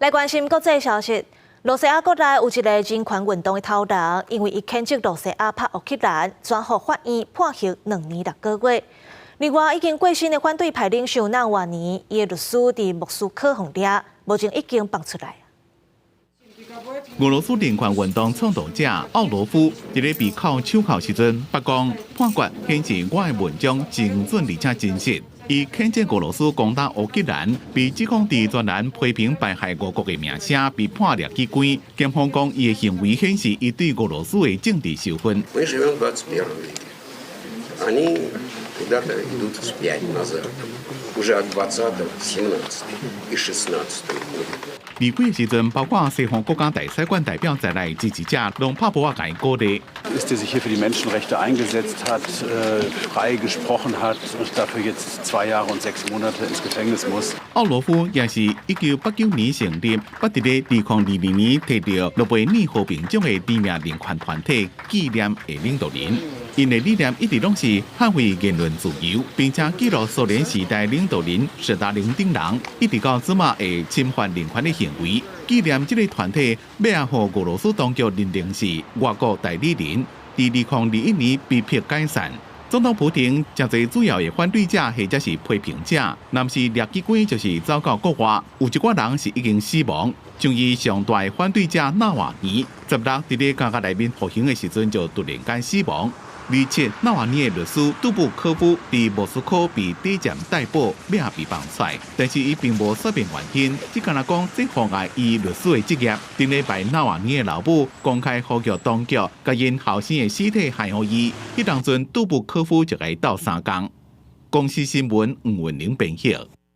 来关心国际消息，罗西亚国内有一个人权运动的头人，因为伊谴责罗西亚拍乌克兰，转获法院判刑2年6个月。另外，已经过身的反对派领袖纳瓦尼，伊的律师伫莫斯科封抓，目前已经放出来。俄罗斯人权运动倡导者奥罗夫伫咧被铐手铐时阵，北讲判决显示我的文章精准而且真实。伊谴责俄罗斯攻打乌克兰，被指控伫专栏批评败害俄国的名声，被判入去关。检方讲伊的行为显示伊对俄罗斯的政治受愤。Куда-то идут вспять назад. Уже от 20-го, 17-го и 16-го года. 离开的时阵，包括西方国家大使馆代表在内支持者，拢拍波啊，鼓励。Ist, der sich hier für die Menschenrechte eingesetzt hat, frei gesprochen hat und dafür jetzt 2 Jahre und 6 Monate ins Gefängnis muss. 奥罗夫也是1989年成立，不伫咧2022年摕到诺贝尔和平奖的知名人权团体纪念的领导人。因的理念一直拢是捍卫言论自由，并且记录苏联时代领导人斯大林等人一直到即马的侵犯人权的行为。纪念这个团体要互俄罗斯当局认定是外国代理人，伫2021年被迫解散。总统普京真侪主要的反对者或者是批评者，若是掠去关就是走到国外，有一寡人是已经死亡。像伊上大的反对者纳瓦尼，16伫咧监狱内面服刑的时阵就突然间死亡。27，纳瓦尼的律师杜布科夫伫莫斯科被短暂逮捕，要被放出，但是伊并无说明原因，只敢讲这妨碍伊律师的职业。顶礼拜，纳瓦尼的老母公开呼吁当局，甲因后生的尸体还予伊。迄当阵，杜布科夫就来斗3工。公司新闻黄文玲编译。